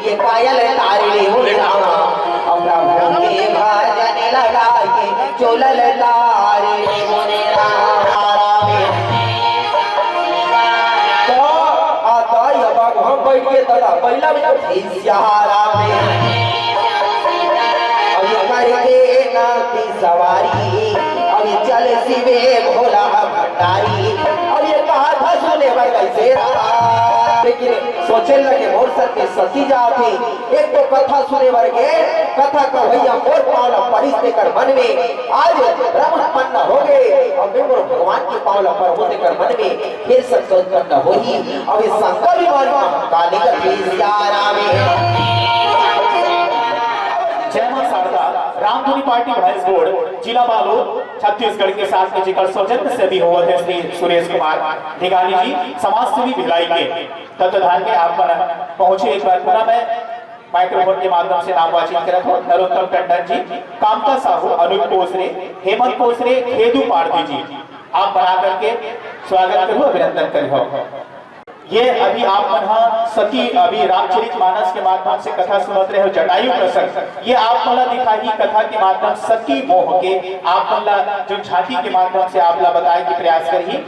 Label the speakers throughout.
Speaker 1: ये पायल तारे उठावा और प्रभु के भजन लगा के चोलल तारे मोरे राम तो आता ये भगवान बैठ के तदा पहला में सियारा में अब ये करके ना की सवारी अब ये चले शिवे भोला भंडारी अब ये कहा था सुने भाई कैसे लेकिन सोचे लगे मोर सत्य सती जाती एक तो कथा सुने वर्गे कथा का भैया मोर पावला परिस्ते कर मन में आज ब्रह्म उत्पन्न हो गए और मैं मोर भगवान की पावला पर होते कर मन में फिर सत्य उत्पन्न हो ही अब इस शंकर विमान काली का सियारा में
Speaker 2: जय मां शारदा रामधुनी पार्टी भैंस बोर्ड जिला बालोद छत्तीसगढ़ के साथ में जिक्र सौजन्य से भी हुआ थे श्री सुरेश कुमार धिगाली जी समाज सेवी भिलाई के तत्वधान के आप पर पहुंचे एक बार पुनः मैं माइक्रोफोन के माध्यम से नाम वाचित करत हूं नरोत्तम टंडन जी कामता साहू अनुज पोसरे हेमंत पोसरे खेदू पारदी जी आप बना करके स्वागत करो अभिनंदन करो। ये अभी आप मन सती अभी रामचरितमानस के माध्यम से कथा सुनत रहे हो जटायु प्रसंग ये आप मला दिखाई कथा के माध्यम सती मोह के आप मला जो झांकी के माध्यम से आप ला बताए कि प्रयास करी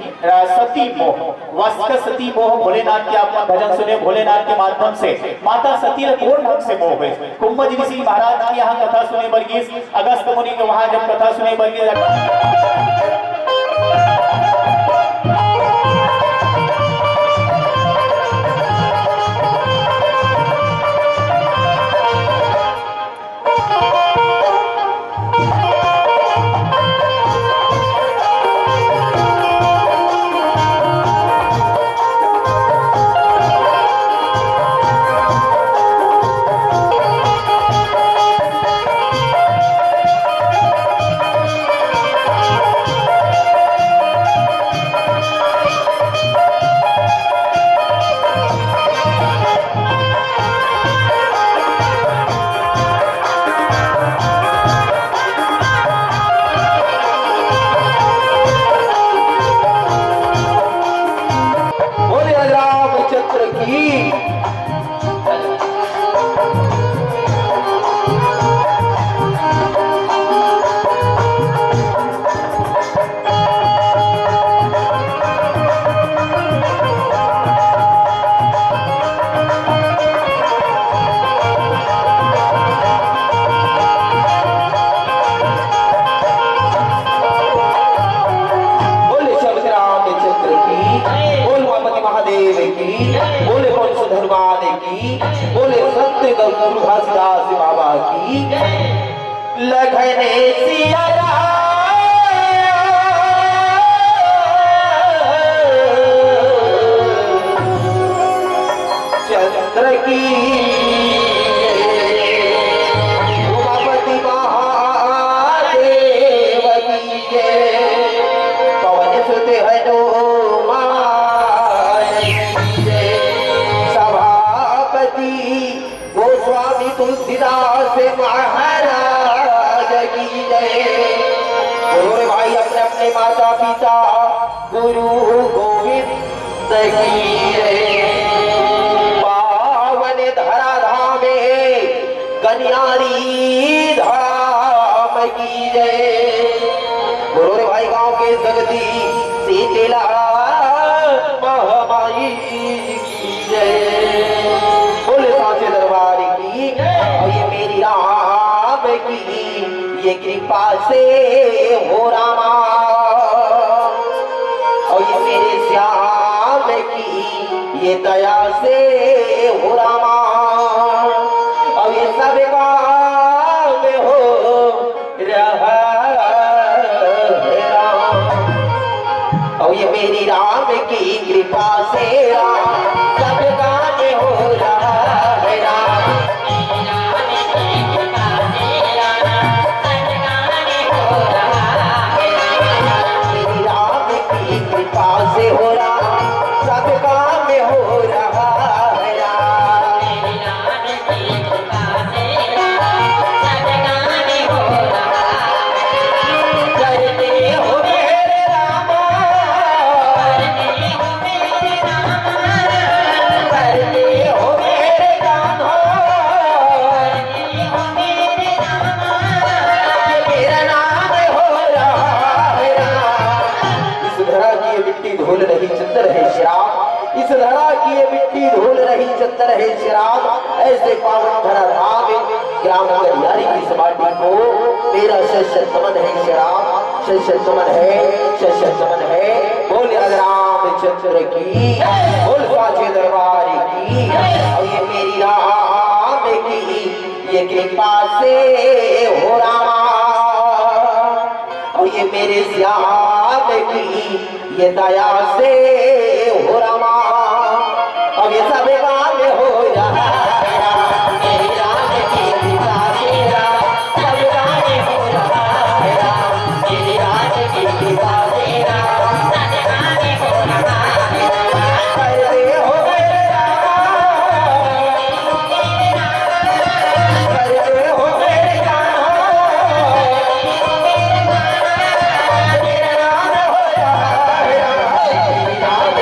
Speaker 2: सती मोह वस्त्र सती मोह भोलेनाथ के आप भजन सुने भोलेनाथ के माध्यम से माता सती ने कौन ढंग से मोह हुए कुंभज ऋषि महाराज की यहाँ कथा सुने बल्कि अगस्त मुनि के वहां जब कथा सुने बल्कि
Speaker 1: बाबा की लखने सिया चंद्र की उमापति महादेव की पवन सुत हनुमान सभापति गोस्वामी तुलसीदास महाराज की जय। गुरु भाई अपने अपने माता पिता गुरु गोविंद की जय। पावन धरा धामे कन्यारी धाम की जय। गुरु भाई गांव के जगती शीतला महामाई की जय। बोले सांचे दरबार की और ये मेरी राम की ये कृपा से हो रामा और ये मेरे श्याम की ये दया से हो रामा और ये सब काम हो रहा और ये मेरी राम की कृपा से सब काम हो रहा है राम। मेरी राम की कृपा से हो रहा सब काम हो रहा है राम। करते हो मेरे रामा ऐसे पावन धरा धाम ग्राम गलियारी की समाधि को मेरा शिष्य नमन है श्री राम, शिष्य नमन है, शिष्य नमन है। बोल रामचंद्र की, बोल साचे दरबार की। और ये मेरी राम की ये कृपा से हो रामा, और ये मेरे श्याम की ये दया से हो रामा। अब ये सब काम हो रहा मेरी राम की कृपा से, सब काम हो रहा मेरी राम की कृपा से, सब काम हो रहा करते हो मेरे राम, करते हो मेरे राम, मेरा राम हो रहा मेरी राम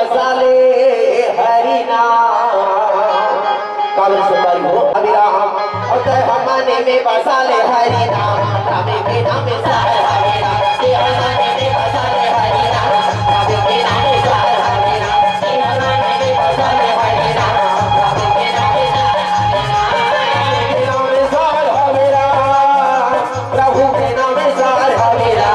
Speaker 1: बसा ले हरि नाम। काबिल सुंदरी हो अभिराम और तय हमाने में बसा ले हरि नाम। रामे के नाम में सार हमेरा ते हमाने में बसा ले हरि नाम। रामे के नाम में सार हमेरा ते हमाने में बसा ले हरि नाम। रामे के नाम में सार हमेरा प्रभु के नाम में सार हमेरा।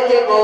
Speaker 1: जे गो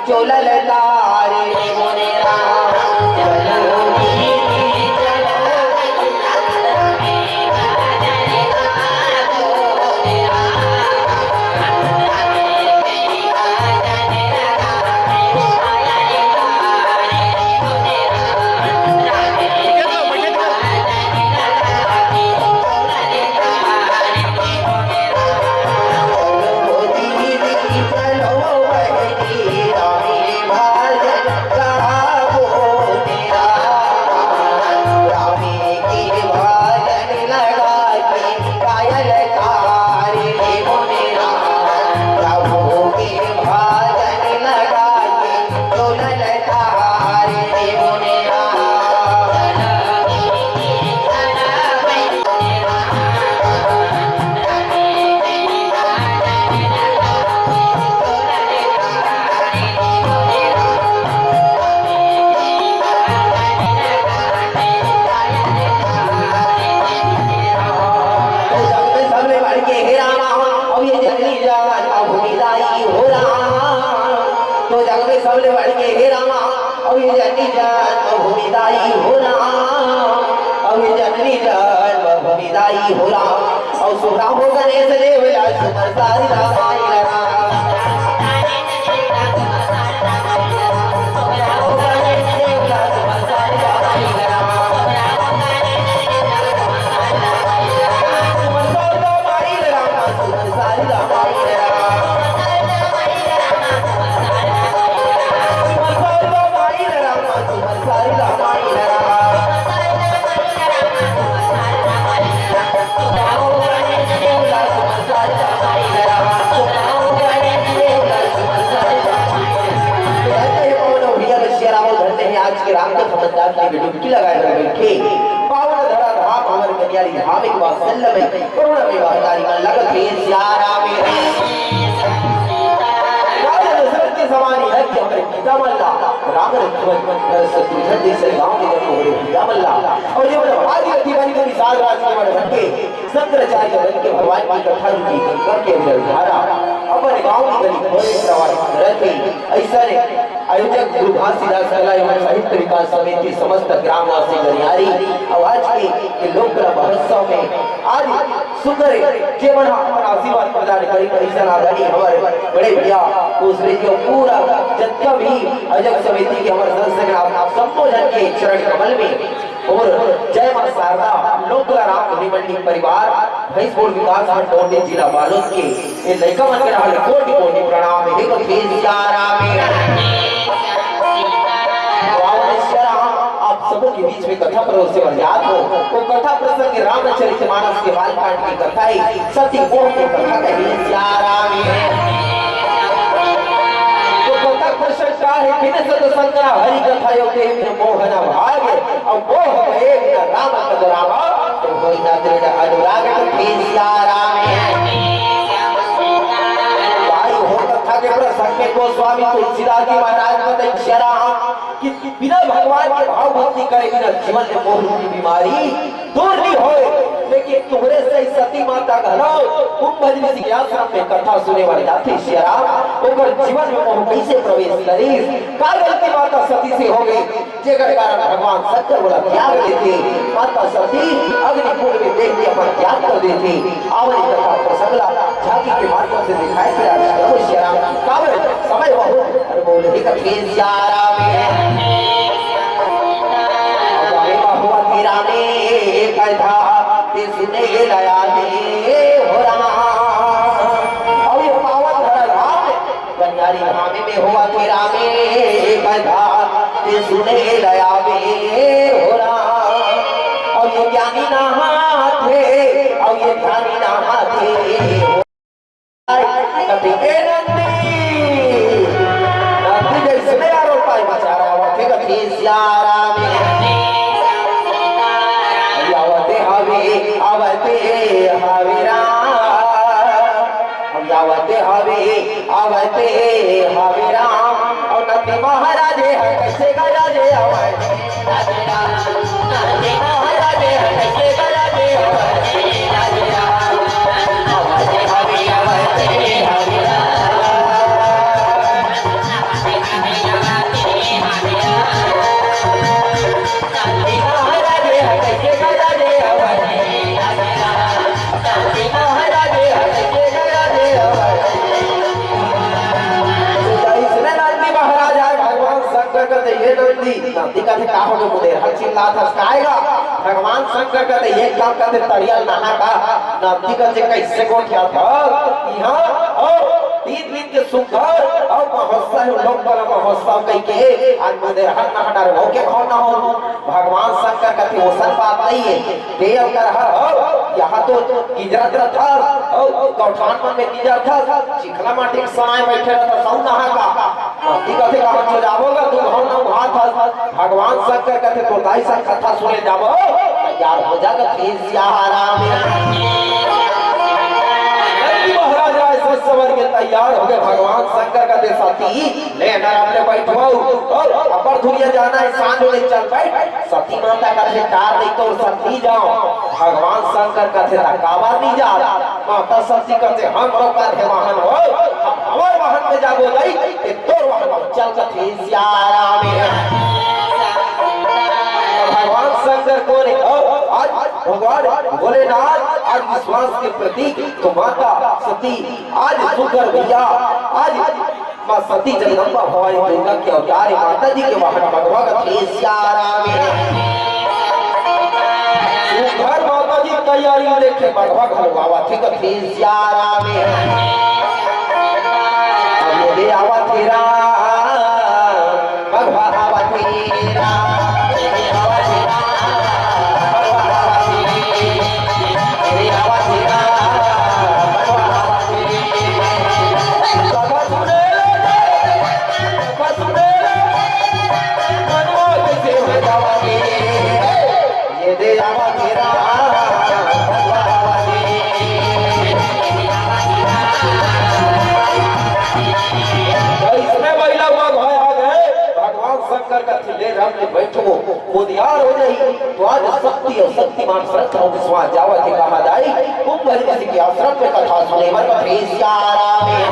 Speaker 1: चोलल तारे मोरे राम चलो दीदी चलो सबले बढ़ के हे रामा अब ये जननी जन्म भूमिदाई हो राम अब ये जननी जन्म भूमिदाई हो राम और सुखा हो गणेश देव सुमर सारी रामाई राम डुबकी लगाए बैठे पावन धरा धाम हमर कन्यारी धाम एक वात्सल्य में करुण में वाहदारी मन लगत है सियारा मेरे राजा दशरथ के सवानी है कि हमारे पिता मल्ला राम लक्ष्मण शत्रुघ्न जैसे गांव के जन्म हुए पिता मल्ला और ये मतलब आदि दीवानी के विशाल राज के बड़े बन के शंकराचार्य बन के भगवान की कथा की करके धारा अपन गांव की गली खोले प्रवाहित रहते ऐसा ने आयोजक गुरु घासीदास कला एवं साहित्य विकास समिति समस्त ग्रामवासी गनियारी और आज के लोक कला महोत्सव में आज सुंदर जीवन अपन आशीर्वाद प्रदान करी ऐसा आदरणीय हमारे बड़े भैया दूसरे के पूरा जितना भी आयोजक समिति के हमारे सदस्य आप सबको जन के चरण कमल में और जय मां शारदा लोक कला राम धुनी मंडी परिवार भैंसपुर विकास खंड टोंडी जिला बालोद के ये लड़का मन के रहल कोटि कोटि प्रणाम हे को सियारा में आप सबों के बीच में कथा परोसे और याद हो वो कथा प्रसंग रामचरितमानस के बालकांड की कथा ही सती मोह की कथा कही सियारा में तो कथा प्रसंग का है बिन सत संगना हरि कथा योगे में मोहन भागे और मोह गए राम कदरामा तो होई ना दृढ़ अनुराग कथी सियारा में भाई हो कथा के प्रसंग में गोस्वामी तुलसीदास जी महाराज बताई सियारा कि बिना भगवान के भाव भक्ति करे बिना जीवन में मोह रूपी बीमारी दूर नहीं होए लेकिन तुम्हारे से सती माता घरो कुंभ जी आश्रम में कथा सुने वाले जाते श्याम ओकर जीवन में मोह कैसे प्रवेश करी का गलती माता सती से हो गई जेकर कारण भगवान शंकर बोला त्याग देते माता सती अग्निकुंड में देख के अपना त्याग कर देते आवली कथा प्रसंगला झांकी के माध्यम से दिखाए गया श्याम कावे समय बहुत बोले ही कथे श्याम कथा ते सुने लया हो रहा और ये पावन धरा धाम कन्यारी धाम में हुआ तेरा में कथा ते सुने लया हो रहा और ये ज्ञानी नहाथे और ये ध्यानी नहाथे कभी के नंदी जैसे मेरा रोपाई बचा रहा हुआ थे कभी सियारा में आवते हवेरा हम आवते हवेरा और नंदी महाराजे है कैसे गराजे हवे नंदी महाराजे है कैसे गराजे हवे नंदी का थे का हो गए मुझे हर चिल्ला था काएगा भगवान शंकर का ये काम करते तड़ियल नहा का नंदी का कैसे गोठिया था यहाँ तीन दिन के सुखर और महोत्सव लोग बना महोत्सव कई के आज मुझे हर ना हटार हो के कौन ना हो भगवान शंकर का थी ओसन बात नहीं है देव कर हो यहाँ तो गिजरत था और गौठान मन में गिजर था चिखला माटी में समाये बैठे रहता सौ नहा का नंदी का थे कहाँ चो जावोगा तू हो ना वहाँ था भगवान शंकर का थे तो दाई सा कथा सुने जावो यार हो जाएगा फिर सियाराम महाराज राय सवर के तैयार हो गए भगवान शंकर का देसाती ले अपने बैठो और अपर धुरिया जाना है सांझ होने चल बैठ सती माता का थे कार नहीं तो सती जाओ भगवान शंकर का थे काबा नहीं जा माता सती का थे हम लोग का थे वाहन हो हमारे वाहन में जाबो नहीं तोर वाहन चल का थे सियारा में भगवान शंकर को ने आज भगवान भोलेनाथ आज विश्वास के प्रतीक तो माता सती आज सुकर भैया आज मां सती जगदम्बा भवानी दुर्गा के अवतार माता जी के वाहन भगवान सुकर माता जी तैयारी लेके भगवान हलवावा ठीक है सियारा में अब ये आवा तेरा भगवान आवा तेरा बैठो मुदियार हो जाई तो आज शक्ति और शक्तिमान श्रद्धा और विश्वास जावा के कहा जाई कुंभ ऋषि के आश्रम में कथा सुने वर सियारा में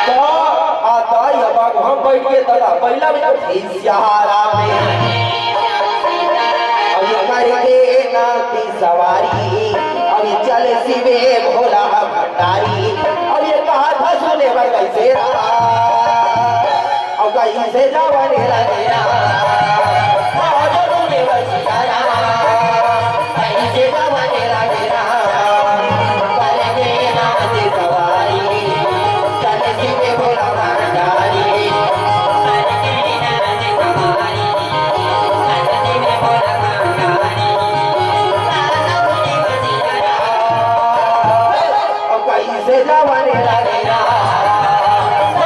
Speaker 1: तो आता ये भगवान बैठ के दादा पहला में सियारा में अब ये करके नाती सवारी अब ये चले शिवे भोला भंडारी अब ये कहा था सुने वर कैसे से जावने लगेरा आदरू ने बसियारा ऐसे जावने लगेरा करेंगे नाती सवारी चले शिवे भोला भंडारी करेंगे नाती सवारी चले शिवे भोला भंडारी आदरू ने बसियारा अब कैसे जावने लगेरा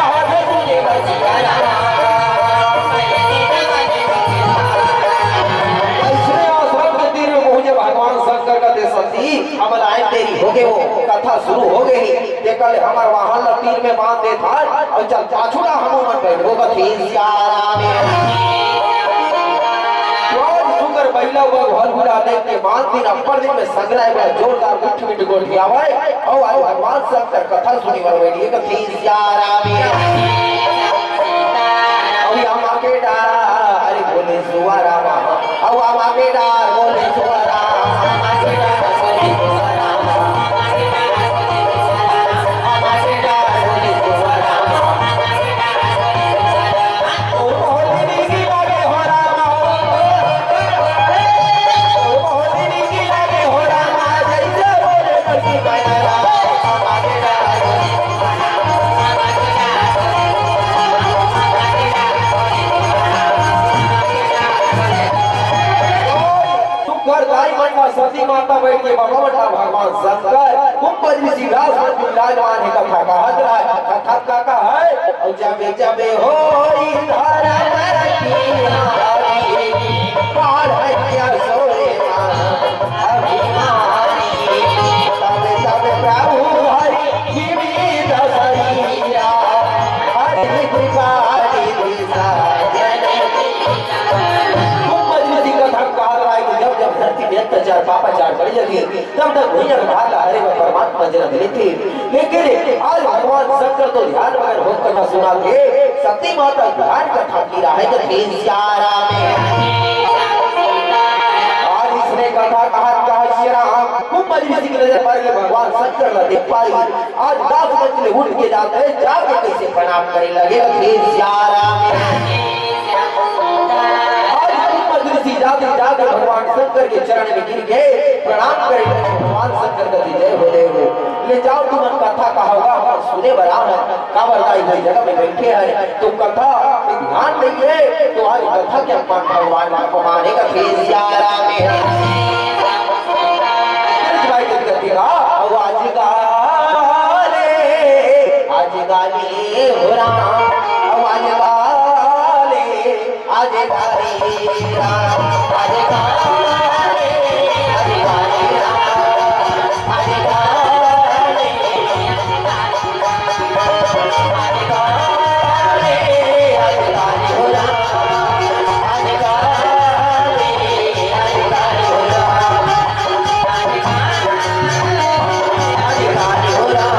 Speaker 1: आदरू ने बसियारा हमर आए तेरी हो गए वो कथा शुरू हो गई देखल हमर वाहन तीर में बांध दे था और चल पाछुड़ा हम मन बैठ वो बथी सियारा में रोज सुगर बैला वो घर बुला दे के बांध दिन अपर दिन में संग्रह में जोरदार मिठ मिठ गोठी आवे और आज भगवान शंकर कथा सुनी वरवेली कथी सियारा में और हम आके डारा अरे बोले सुवारा और हम आके डार बोले सुवारा सती माता बैठ के भगवान शंकर कुंभ ऋषि व्यास विराजमान है कथा कहत रहा कथा का है और जबे जबे होई धर्म की पार है क्या सोरे अभिमानी तबे तबे प्रभु हरि जीवी दसरिया हरि कृपाली दिशा अत्याचार पापाचार बढ़ जाती तब तक भैया भाला हरे वो परमात्मा जन्म लेते लेकिन आज भगवान शंकर तो ध्यान मगन हो कथा सुना के सती माता ध्यान कथा की रहा है कि सियारा में आज इसने कथा कहा श्री राम कुंभ ऋषि की नजर पड़ गई भगवान शंकर न देख पाई आज 10 मंजिल उठ के जाते हैं जाके कैसे प्रणाम करे लगे सियारा में शंकर के चरण में गिर गए, प्रणाम करे भगवान शंकर का जय हो देव। ले जाओ तुम कथा का होगा और सुने बड़ा है कावरदाई हुई जगह में बैठे हैं तो कथा में ध्यान देंगे तो आज कथा के भगवान को मानेगा सिया राम आज गाले हो राम आज गाले आज गाले राम आज गाले आज गाले राम आज गाले आज गाले आज गाले हो राम आज गाले आज गाले हो राम आज गाले हो राम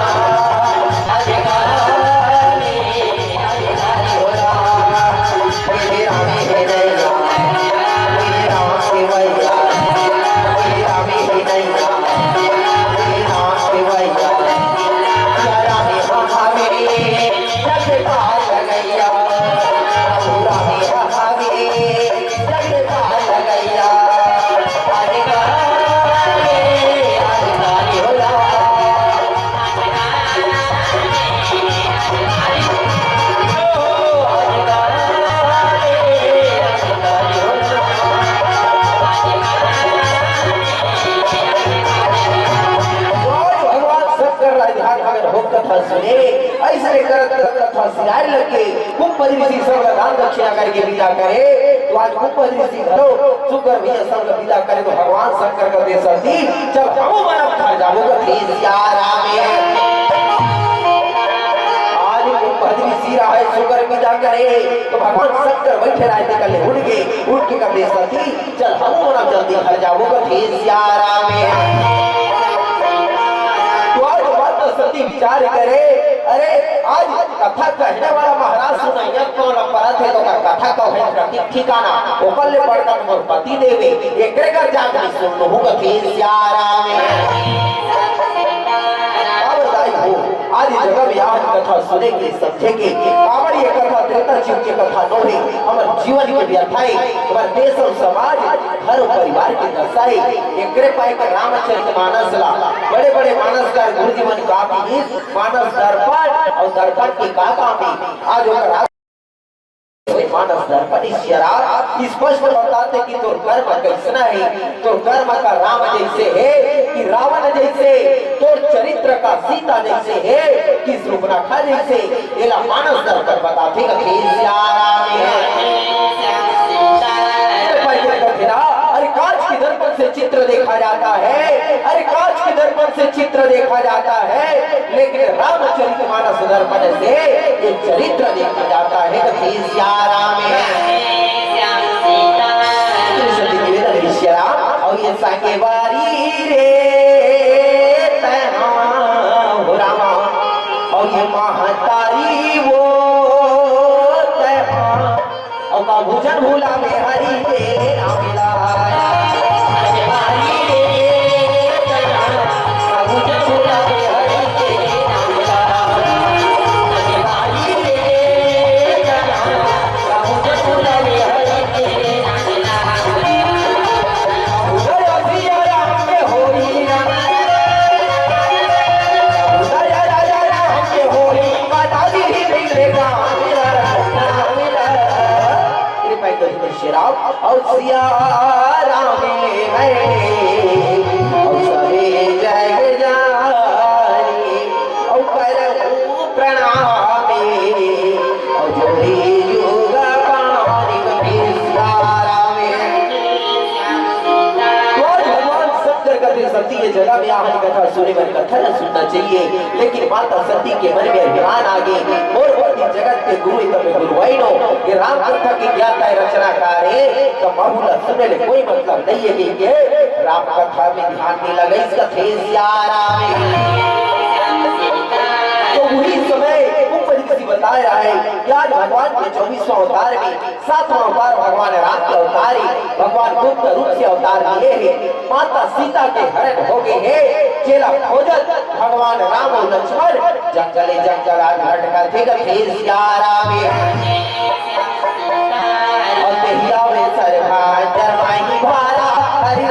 Speaker 1: ऐसे कथा सियार लगे कुंभरी ऋषि सब दान दक्षिणा करके विदा करे तो आज कुंभरी ऋषि घरो शुक्र भैया सब विदा करे तो भगवान शंकर का देश दी जब हम मानव खा जाओगे सिया राम आज कुंभरी ऋषि रहे शुक्र विदा करे तो भगवान शंकर बैठे रहते कल उड़ गए उड़ के का देश दी चल हम मानव जल्दी खा जाओगे सिया राम सती विचार करे अरे आज कथा कहने वाला महाराज सुनैया कौन अपराध है तो कथा का है प्रतीक ठिकाना ओकर ले पड़कर मोर पति देवे एकरे कर जाग नहीं सुन लो गथी सियारा में अब दाई हो आज जगह में आज कथा सुने के समझे के कावर ये कथा त्रेता जीव की कथा नो है हमर जीवन के व्यथाई हमर देश और समाज घर और परिवार की दशाई एकरे पाए कर रामचरितमानस ला बड़े बड़े मानसकार गुरु जी मन का भी मानस दर्पण और दर्पण की का काम आज होकर मानस दर्पण स्पष्ट बताते कि तो कर्म कैसना है तो कर्म का राम जैसे है कि रावण जैसे तो चरित्र का सीता जैसे है कि सुपर्णखा जैसे ये मानस दर्पण बताते अरे कांच के दर्पण से चित्र देखा जाता है अरे कांच के दर्पण से चित्र देखा जाता है लेकिन रामचरितमानस दर्पण से ये चरित्र देखा जाता है कि राम और ये संगे बारी रे हो रामा और ये महतारी वो और का भूषण भूला में हरी रे रामिला और सिया राम और सभी जग जानी और करहूं प्रणामी और जोड़ी युग पानी सिया राम भगवान शंकर का सती ये जगह में आज कथा सुने में कथा न सुनना चाहिए लेकिन माता सती के मन में अभिमान आ गए और जगत के गुरु तब गुरुवाइनो ये राम कथा की ज्ञाता रचना करे तो बहुला सुनने ले कोई मतलब नहीं है कि राम कथा में ध्यान नहीं लगे इसका सिया राम तो वही समय ऊपर किसी बता रहा है कि आज भगवान के 24वां अवतार में 7वां अवतार भगवान राम के अवतारी भगवान गुप्त रूप से अवतार लिए हैं माता सीता के हरण हो गए हैं चेला खोजत भगवान राम और लक्ष्मण जंगले जंगल आज भटकर थे सिया राम और देहिया में सरभा जरमाई भारा हरि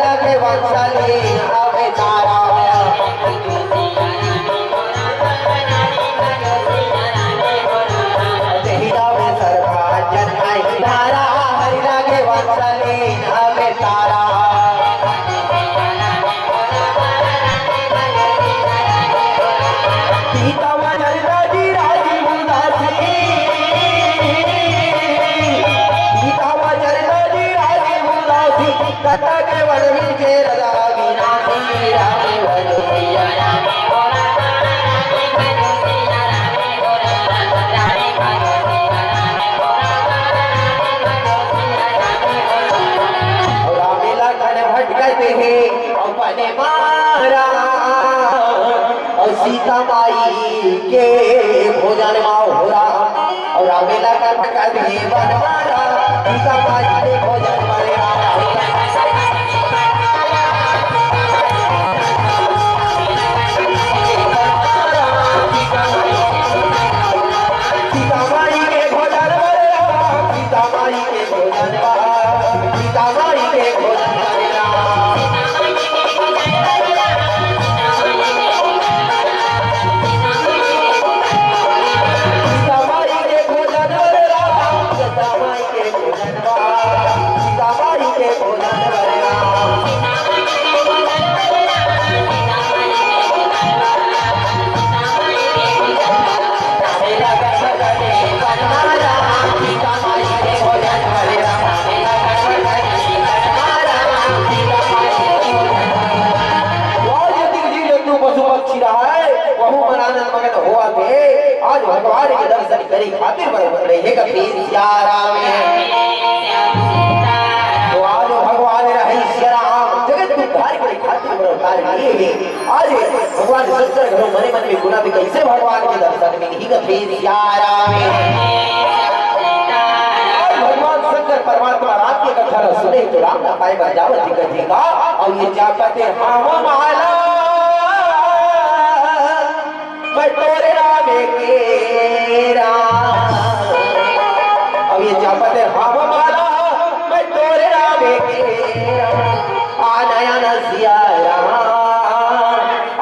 Speaker 1: मेला का भटका दिए बनवारा सीता माई के भोजन बरेरा सीता माई के भोजन बरेरा सीता माई के भोजन सीता माई के भोजन बरेरा आज भगवान के दर्शन करी खातिर बरबर रहे का राम तो आज भगवान रहे राम जगत को उद्धार के खातिर अवतार लिए आज भगवान शंकर घरों मने मन में गुना भी कैसे भगवान के दर्शन में ही का राम भगवान शंकर परमात्मा राम की कथा सुने तो राम ना पाए बजावत दिखेगा और ये जापते हम माला मैं तोरे रामे के राम अब ये जापते हम माला मैं तोरे रामे के राम आ नया नसिया राम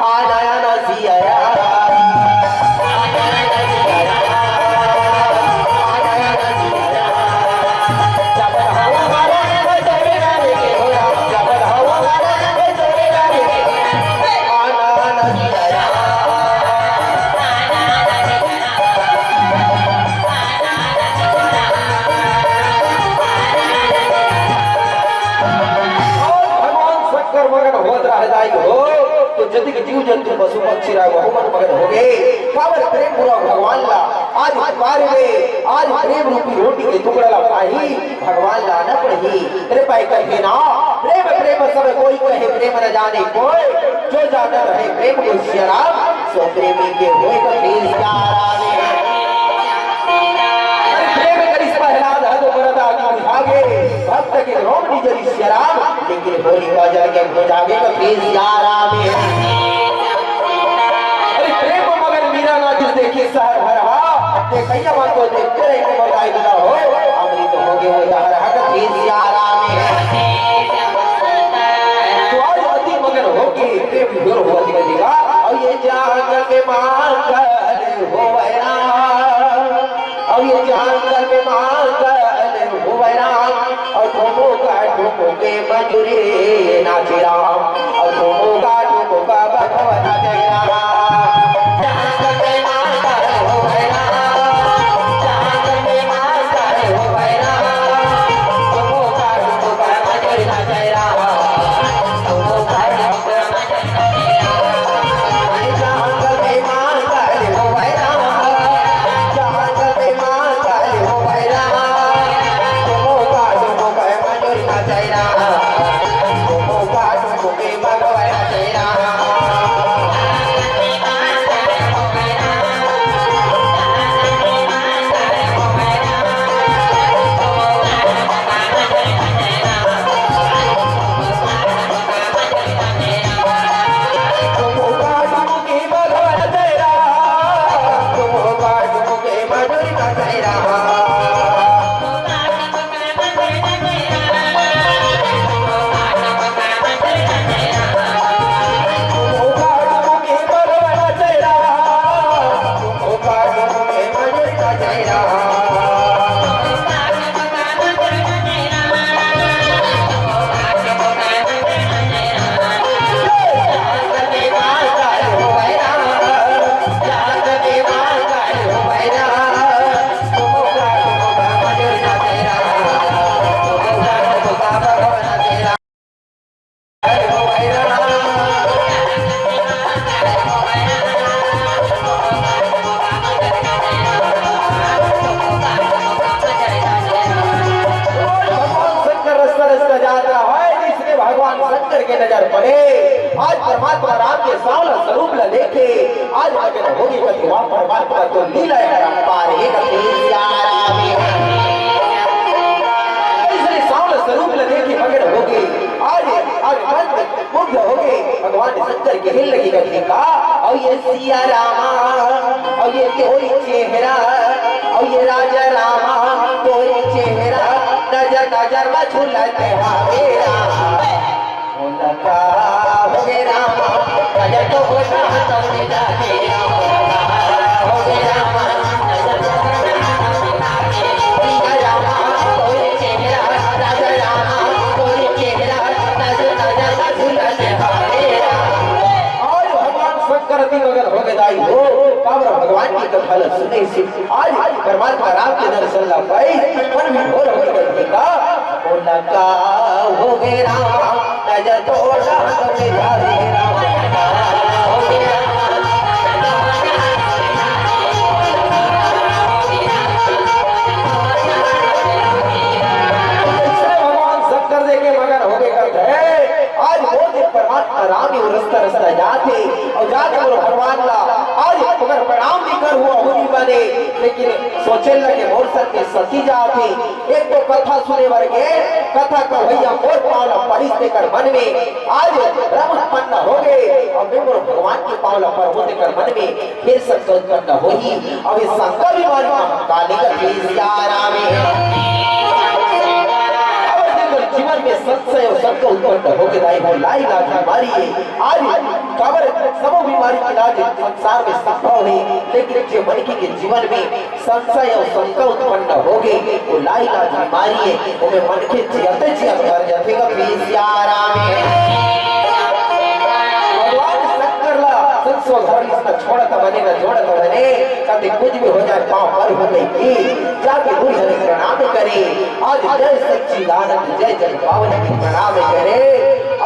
Speaker 1: आ नया नसिया जीव जंतु पशु पक्षी बहुमत मगन हो गए काबर प्रेम पूरा भगवान ला आज द्वार में आज प्रेम रूपी रोटी के टुकड़ा ला पाही भगवान ला न पड़ी तेरे पाए कहे ना प्रेम प्रेम सब कोई कहे प्रेम न जाने कोई जो जाना रहे प्रेम को शराब सो प्रेमी के होए तो प्रेम याराने प्रेम करिस पहला दो बरदा की भागे भक्त के रोम निजरी शराब लेकिन होली बाजार के हो जागे तो प्रेम याराने देखिए शहर भरहा देखैया बात को देखते रहे को बताई ना हो अमृत हो गए वो जहर हक प्रेम याराने तो आज अति मगन हो के प्रेम दूर हो दिखेगा और ये जंगल में मांगल हो वैरा और ये जंगल में मांगल हो वैरा और ठोको के मजूरी नाचे राम और ठोको का भगवान नाचे राम आज परमात्मा राम के सावला स्वरूप ला देखे आज मगन होगी परमात्मा तो लीला है पार एक सिया रामा और ये तोरी चेहरा और ये राजा रामा तोरी चेहरा नजर नजर में झूलते हारे रामा हो लगा हो गे रामा नजर तो होता तो जाते हो गे रामा नजर सिया रामा तोरी चेहरा राजा रामा तोरी चेहरा नजर नजर में झूलते हारे रामा। और भगवान शंकर दी मगर हो गए हो काबर भगवान की कथा सुने से आज परमात्मा राम के दर्शन ला पाई मन में घोर हो गई का ओ लगा हो गए राम नजर तोड़ा तुमने जाने राम हो गए भगवान शंकर दे के मगर हो गए करते हैं आज वो दिन परमात्मा राम ही रास्ता रास्ता जाते और जाके वो भगवान ला आज अगर प्रणाम भी कर हुआ होनी बने लेकिन सोचे लगे मोर सत्य सती जाते एक तो कथा सुने वर्गे कथा का भैया मोर पावला परिस्ते कर मन में आज ब्रह्म उत्पन्न हो गए और मैं मोर भगवान की पावला पर होते कर मन में फिर सत्य उत्पन्न होगी अब इस शंकर बीमारी काली का सिया में जीवन में संशय और शंक उत्पन्न होकर आई हो लाई लाज बीमारी है आज कबर सब बीमारी का इलाज संसार में संभव है लेकिन जो मन के जीवन में संशय और शंक उत्पन्न हो गई वो लाई लाज बीमारी है वो में मन के जियते जियत कर जातेगा सियारा में संसो घर इसका छोड़ा तो बने ना जोड़ा तो बने कभी कुछ भी हो जाए पाँव पर हो गई की जाके बुरी हरे प्रणाम करे आज जय सच्ची लानत जय जय पावन की प्रणाम करे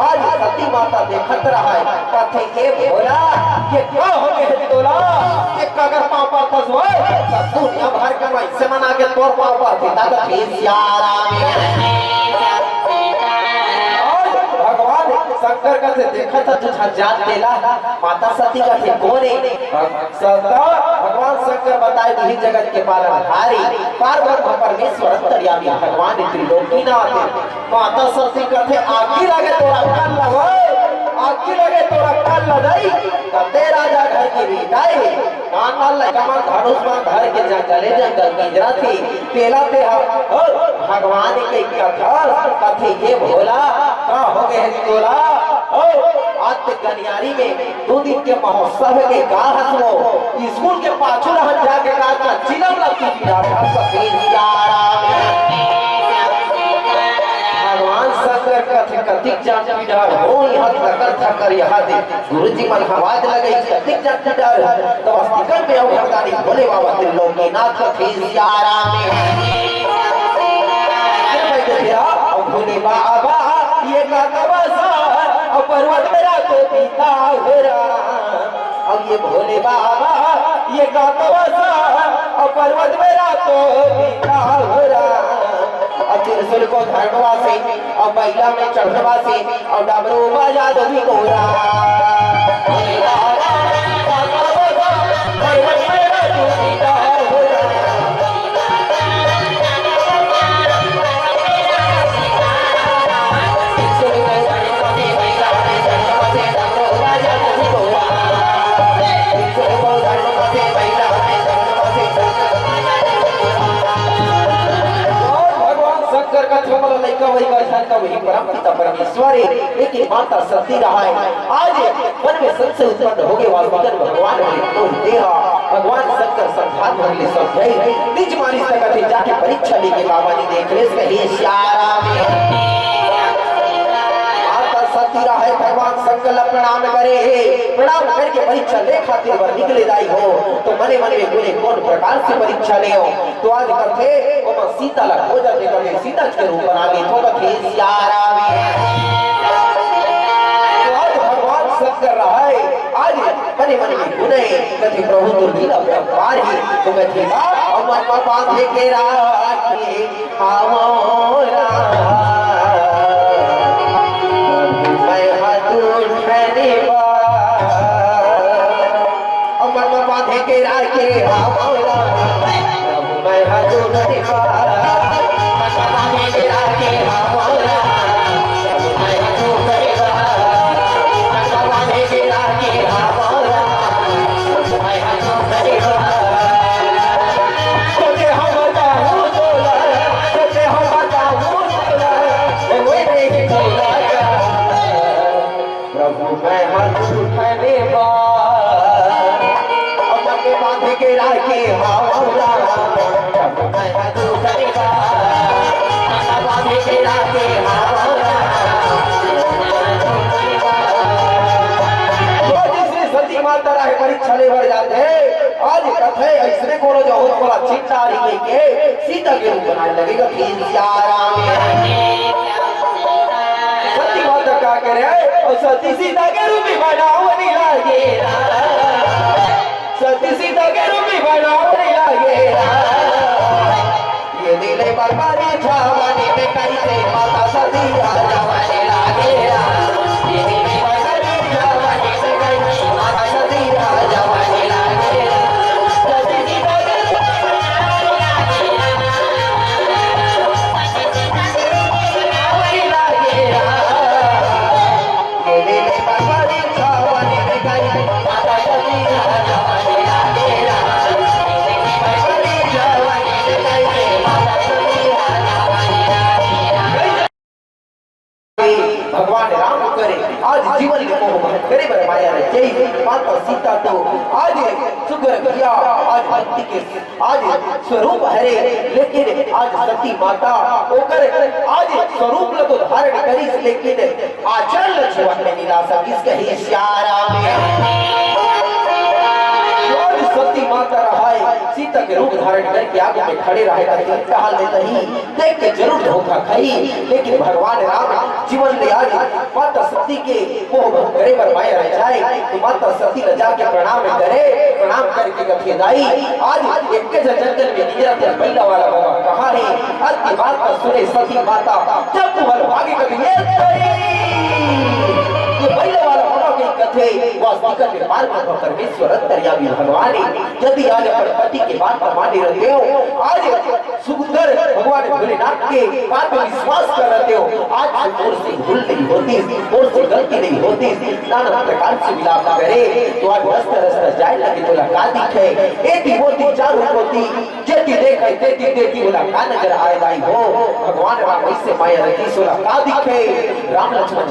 Speaker 1: आज सती माता देखत रहा है कथे के बोला ये क्या हो गए तोला ये अगर पाँव पर फंसो सब दुनिया भर के वैसे मना के तोर पाँव पर थे दादा सियारा में शंकर का से देखा था तुझा जान देला माता सती का थे कौन है भगवान शंकर बताए वही जगत के पालनहारी पार्वती परमेश्वर अंतर्यामी भगवान त्रिलोकीनाथ माता सती का थे आखिर आगे तोरा कान लगो आखिर आगे तोरा कान लगाई कते राजा घर की बिताई कान मार ले कमर धनुष में धर के जा चले जंगल पिंजरा थी पेला ते भगवान के कथा कथे ये भोला का हो गए तोला आज गनियारी में 2 दिन के महोत्सव के का हसो स्कूल के पाछू रहन जाके का चिलम लगती भगवान शंकर कथे कतिक जान की डर हो यहां थकर थकर यहां दे गुरुजी मन आवाज लगे कतिक जान की डर तो अस्तिकन में भगवानी भोले बाबा त्रिलोकीनाथ कथे सियारा में भोले बाबा ये का तबसा और पर्वत मेरा तो पीता हो रहा अब ये भोले बाबा ये का तबसा और पर्वत मेरा तो पीता हो रहा अब त्रिशूल को धरवा से और महिला में चढ़वा से और डमरू बाजा दो भी को पर्वत मेरा तो पीता हो रहा परमेश्वर लेकिन माता सती रहा है आज मन में संशय उत्पन्न हो गए वाल्मीकि भगवान भगवान शंकर संघात भरले समझाई निज मानी सकते जाके परीक्षा लेके बाबा ने देख ले कहे सियारा में माता सती रहा है भगवान शंकर प्रणाम करे प्रणाम करके परीक्षा ले खातिर वर निकले दाई हो तो मने मन में बोले कौन प्रकार से परीक्षा ले हो तो आज करते वो सीता लग हो जाते करते सीता के रूप बना ले तो कथे सियारा में कर रहा है आज मने मन में गुने कथे प्रभु दुर्लीला व्यापार ही तो कथे और मन पर बांधे के राखी हमारा मैं हाथ उठाने और मन पर बांधे के राखी हमारा मैं हाथ उठाने बांधे के राखी हमारा मैं हाथ उठाने बहुत बड़ा चिट्टारी लेके सीता के रूप बनाने लगेगा फिर सियाराम सती माता क्या करे और सती सीता के रूप ही बनावनी लगे सती सीता के रूप ही बनावनी लगे ये दिले बरबारी छावनी में कैसे माता सती जवानी लगे ये दिले बरबारी छावनी में कैसे माता सती जवानी लगे सती सीता के रूप में बनावनी लगे ये दिले बरबारी छावनी में कैसे माता सती जवानी लगे भगवान राम करे आज जीवन के मोह महत करे बर माया रे जय माता सीता तो आज सुगर किया आज भक्ति के आज स्वरूप हरे लेकिन आज सती माता ओकर आज स्वरूप लगो धारण करी लेकिन आचरण छुआ ने मिला सकिस कही श्यारा में सती माता रहाय सीता के रूप धारण करके आगे में खड़े रहेगा हाल में नहीं देख के जरूर धोखा खाई लेकिन भगवान राम जीवन में आज माता सती के मोह करे पर माया रह जाए तो माता सती न जाके प्रणाम करे प्रणाम करके कथे दाई आज एक के जंगल में निजरा ते बैला वाला बाबा कहां है आज की बात पर सुने सती माता जब वह भागी कभी ये बैला वाला बाबा की कथे वास्तविक में मार्ग पर परमेश्वर अंतर्यामी भगवान यदि आज अपन पति के बात पर माने रहते हो आज सुंदर भगवान भोलेनाथ के बात में विश्वास कर रहते हो आज और से भूल नहीं होती और से गलती नहीं होती नाना प्रकार से विलाप करे तो आज रास्ता रास्ता जाए लगे तो लगा दिखे एती होती चारों होती जेती देखे तेती देती बोला का नजर आए लाई हो भगवान राम इससे माया रखी सोला का दिखे राम लक्ष्मण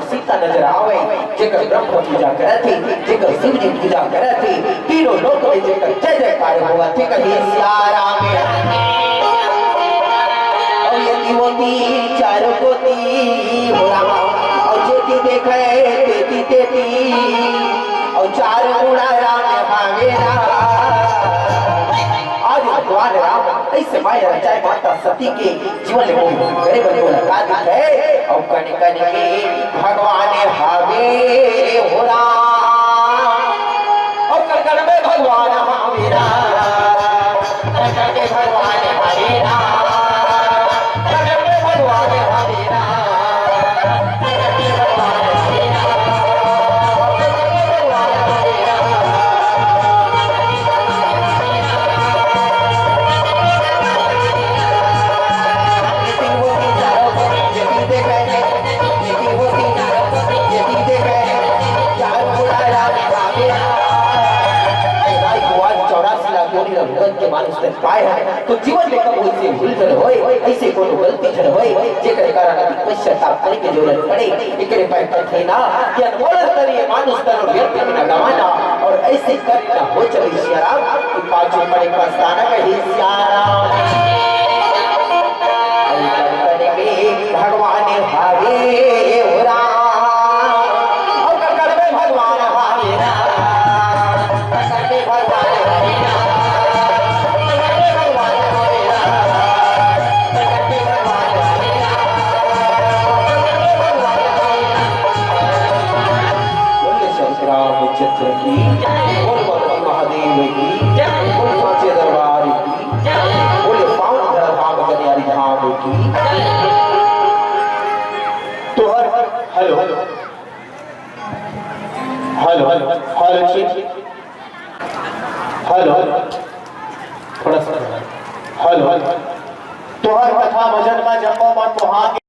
Speaker 1: सीता नजर आवे जेकर ब्रह्म पूजा करे थी जेकर शिव जी पूजा करे थी तीनों लोक में जेकर जय जयकार हुआ थी कही सियाराम और ये होती चारों कोती हो रामा और जेती देखे तेती तेती और चार गुणा राम भावेरा आज भगवान राम ऐसे माया रचाए माता सती के जीवन में करे बने लगा दिखे और कने कने के भगवान हावे हो राम और कण में भगवान हावे राम कण में भगवान हावे राम कण में भगवान हावे राम कण में भगवान हावे के मानुष तक पाए है तो जीवन में कब होइसे भूल जन होए ऐसे कोनो गलती जन होए जेकर कारण अभी पश्चाताप करे के जरूरत पड़े एकरे पर कथे ना कि अनमोल तरीय मानुष तन व्यर्थ में न गवाना और ऐसे करना हो चले सियाराम कि पाछो पड़े पछताना कही सियाराम भगवान हावे हो राम और कर में भगवान हावे राम कर में भगवान हावे राम चित्र की बोल भगवान महादेव की बोल सांचे दरबार की बोल पावन धाम कन्यारी धाम की
Speaker 2: तो हेलो हेलो हेलो हेलो थोड़ा सा हेलो तो हर कथा भजन में जम्मो मन वहां